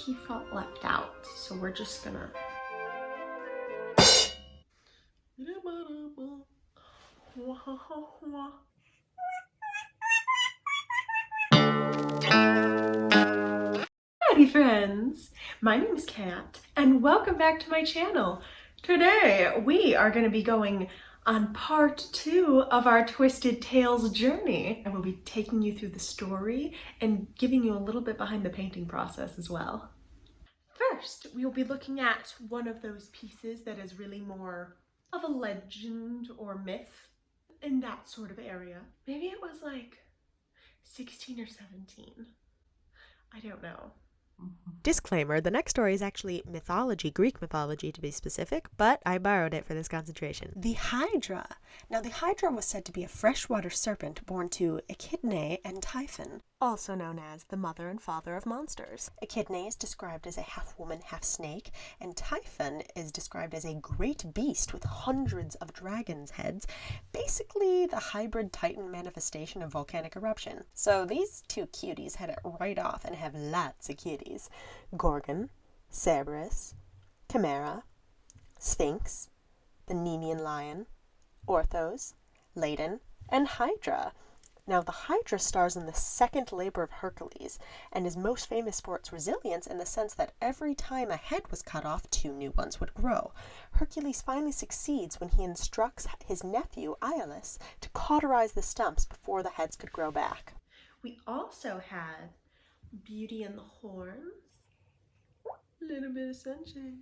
he felt left out, so we're just gonna... Howdy friends, my name is Kat and welcome back to my channel. Today we are going to be going on part 2 of our Twisted Tales journey. I will be taking you through the story and giving you a little bit behind the painting process as well. First, we will be looking at one of those pieces that is really more of a legend or myth in that sort of area. Maybe it was like 16 or 17. I don't know. Disclaimer, the next story is actually mythology, Greek mythology to be specific, but I borrowed it for this concentration. The Hydra. Now, the Hydra was said to be a freshwater serpent born to Echidna and Typhon, also known as the mother and father of monsters. Echidna is described as a half-woman, half-snake, and Typhon is described as a great beast with hundreds of dragon's heads, basically the hybrid titan manifestation of volcanic eruption. So these two cuties had it right off and have lots of kitties. Gorgon, Cerberus, Chimera, Sphinx, the Nemean lion, Orthos, Ladon, and Hydra. Now, the Hydra stars in the second labor of Hercules and is most famous for its resilience in the sense that every time a head was cut off, 2 new ones would grow. Hercules finally succeeds when he instructs his nephew, Iolaus, to cauterize the stumps before the heads could grow back. We also have Beauty and the Horns. Little bit of sunshine.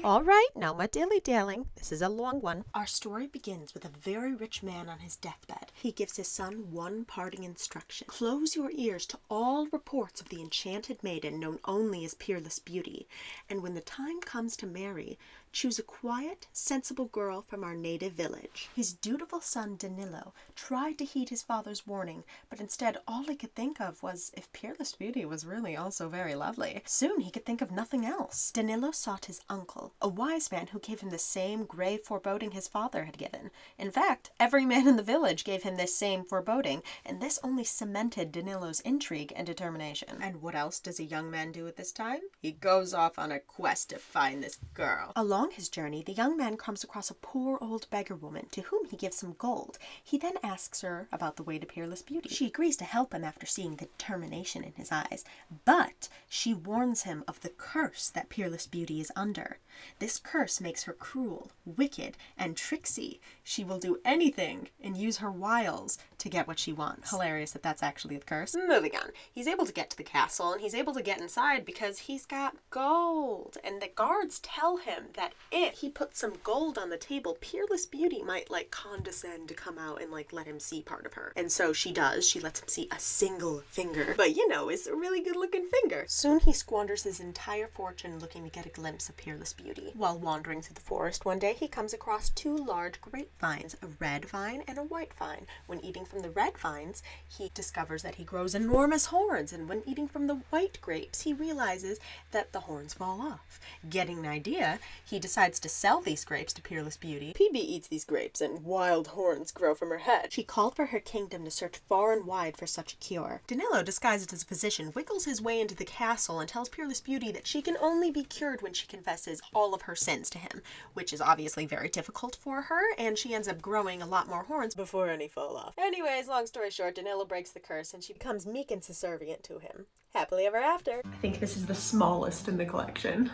All right, no more dilly-dallying. This is a long one. Our story begins with a very rich man on his deathbed. He gives his son one parting instruction. Close your ears to all reports of the enchanted maiden known only as Peerless Beauty, and when the time comes to marry, choose a quiet, sensible girl from our native village. His dutiful son Danilo tried to heed his father's warning, but instead all he could think of was if Peerless Beauty was really also very lovely. Soon he could think of nothing else. Danilo sought his uncle, a wise man who gave him the same grave foreboding his father had given. In fact, every man in the village gave him this same foreboding, and this only cemented Danilo's intrigue and determination. And what else does a young man do at this time? He goes off on a quest to find this girl. Along his journey, the young man comes across a poor old beggar woman to whom he gives some gold. He then asks her about the way to Peerless Beauty. She agrees to help him after seeing the determination in his eyes, but she warns him of the curse that Peerless Beauty is under. This curse makes her cruel, wicked, and tricksy. She will do anything and use her wiles to get what she wants. Hilarious that that's actually the curse. Moving on. He's able to get to the castle, and he's able to get inside because he's got gold. And the guards tell him that if he puts some gold on the table, Peerless Beauty might, condescend to come out and, let him see part of her. And so she does. She lets him see a single finger. But, it's a really good-looking finger. Soon he squanders his entire fortune looking to get a glimpse of Peerless Beauty. While wandering through the forest one day, he comes across 2 large grapevines, a red vine and a white vine. When eating from the red vines, he discovers that he grows enormous horns, and when eating from the white grapes, he realizes that the horns fall off. Getting an idea, he decides to sell these grapes to Peerless Beauty. PB eats these grapes, and wild horns grow from her head. She called for her kingdom to search far and wide for such a cure. Danilo, disguised as a physician, wiggles his way into the castle and tells Peerless Beauty that she can only be cured when she confesses all of her sins to him, which is obviously very difficult for her, and she ends up growing a lot more horns before any fall off. Anyways, long story short, Danilo breaks the curse, and she becomes meek and subservient to him. Happily ever after. I think this is the smallest in the collection,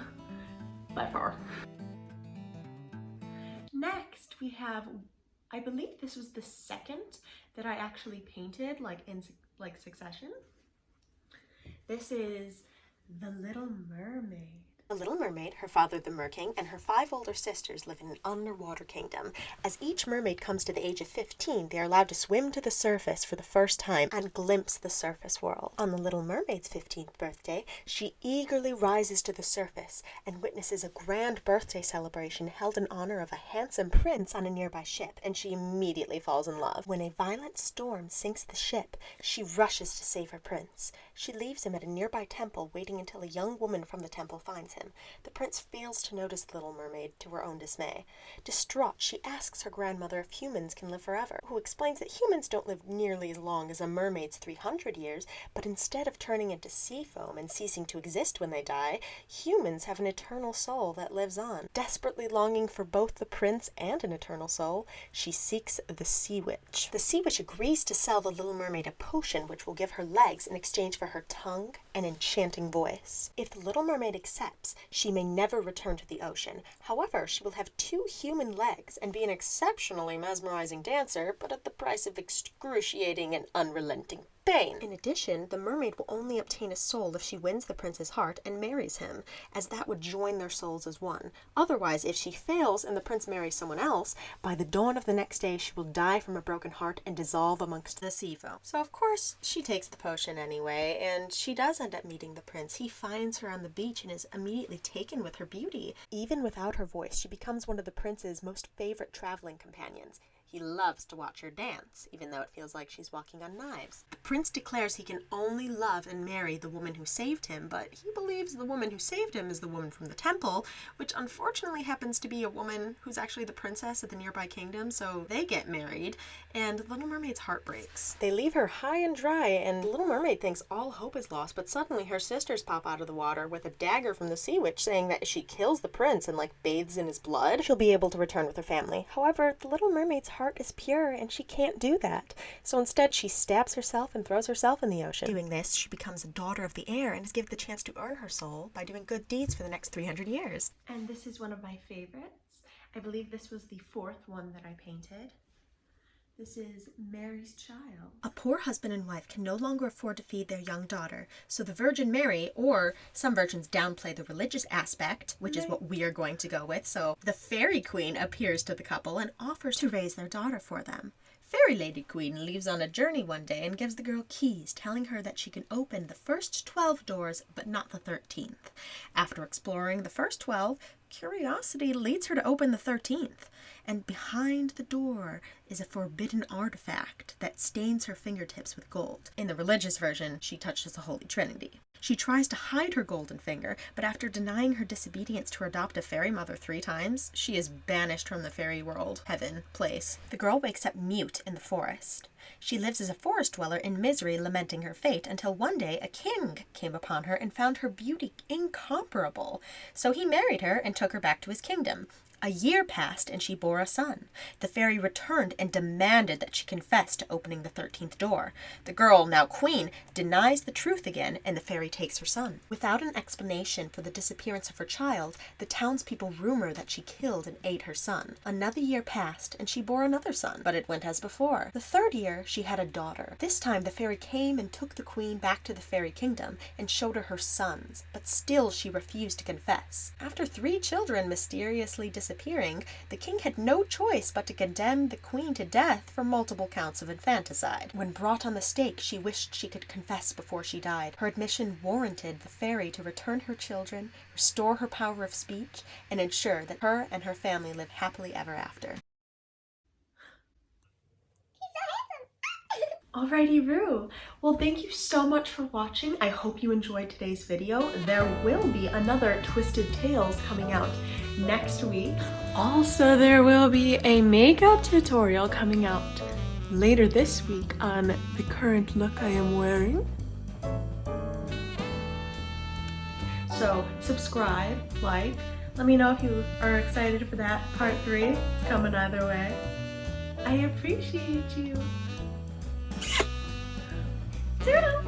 by far. Next, we have, I believe this was the second that I actually painted, in succession. This is The Little Mermaid. The Little Mermaid, her father the Mer King, and her 5 older sisters live in an underwater kingdom. As each mermaid comes to the age of 15, they are allowed to swim to the surface for the first time and glimpse the surface world. On the Little Mermaid's 15th birthday, she eagerly rises to the surface and witnesses a grand birthday celebration held in honor of a handsome prince on a nearby ship, and she immediately falls in love. When a violent storm sinks the ship, she rushes to save her prince. She leaves him at a nearby temple, waiting until a young woman from the temple finds him. him. The prince fails to notice the Little Mermaid, to her own dismay. Distraught, she asks her grandmother if humans can live forever, who explains that humans don't live nearly as long as a mermaid's 300 years, but instead of turning into sea foam and ceasing to exist when they die, humans have an eternal soul that lives on. Desperately longing for both the prince and an eternal soul, she seeks the Sea Witch. The Sea Witch agrees to sell the Little Mermaid a potion which will give her legs in exchange for her tongue and enchanting voice. If the Little Mermaid accepts, she may never return to the ocean. However, she will have 2 human legs and be an exceptionally mesmerizing dancer, but at the price of excruciating and unrelenting pain. In addition, the mermaid will only obtain a soul if she wins the prince's heart and marries him, as that would join their souls as one. Otherwise, if she fails and the prince marries someone else, by the dawn of the next day she will die from a broken heart and dissolve amongst the sea foam. So of course she takes the potion anyway, and she does end up meeting the prince. He finds her on the beach and is immediately taken with her beauty. Even without her voice, she becomes one of the prince's most favorite traveling companions. He loves to watch her dance, even though it feels like she's walking on knives. The prince declares he can only love and marry the woman who saved him, but he believes the woman who saved him is the woman from the temple, which unfortunately happens to be a woman who's actually the princess of the nearby kingdom, so they get married, and the Little Mermaid's heart breaks. They leave her high and dry, and the Little Mermaid thinks all hope is lost, but suddenly her sisters pop out of the water with a dagger from the Sea Witch, saying that if she kills the prince and, bathes in his blood, she'll be able to return with her family. However, the Little Mermaid's heart is pure and she can't do that. So instead she stabs herself and throws herself in the ocean. Doing this, she becomes a daughter of the air and is given the chance to earn her soul by doing good deeds for the next 300 years. And this is one of my favorites. I believe this was the 4th one that I painted. This is Mary's Child. A poor husband and wife can no longer afford to feed their young daughter, so the Virgin Mary, or some versions downplay the religious aspect, which is what we are going to go with, so the Fairy Queen appears to the couple and offers to raise their daughter for them. Fairy Lady Queen leaves on a journey one day and gives the girl keys, telling her that she can open the first 12 doors, but not the 13th. After exploring the first 12, curiosity leads her to open the 13th, and behind the door is a forbidden artifact that stains her fingertips with gold. In the religious version, she touches the Holy Trinity. She tries to hide her golden finger, but after denying her disobedience to her adoptive fairy mother 3 times, she is banished from the fairy world, heaven, place. The girl wakes up mute in the forest. She lives as a forest dweller in misery, lamenting her fate, until one day a king came upon her and found her beauty incomparable. So he married her and took her back to his kingdom. A year passed and she bore a son. The fairy returned and demanded that she confess to opening the 13th door. The girl, now queen, denies the truth again, and the fairy takes her son. Without an explanation for the disappearance of her child, the townspeople rumor that she killed and ate her son. Another year passed and she bore another son, but it went as before. The 3rd year she had a daughter. This time the fairy came and took the queen back to the fairy kingdom and showed her her sons, but still she refused to confess. After 3 children mysteriously disappearing, the king had no choice but to condemn the queen to death for multiple counts of infanticide. When brought on the stake, she wished she could confess before she died. Her admission warranted the fairy to return her children, restore her power of speech, and ensure that her and her family live happily ever after. Alrighty, Roo. Well, thank you so much for watching. I hope you enjoyed today's video. There will be another Twisted Tales coming out next week. Also, there will be a makeup tutorial coming out later this week on the current look I am wearing. So subscribe, like, let me know if you are excited for that part 3. It's coming either way. I appreciate you. Toodles!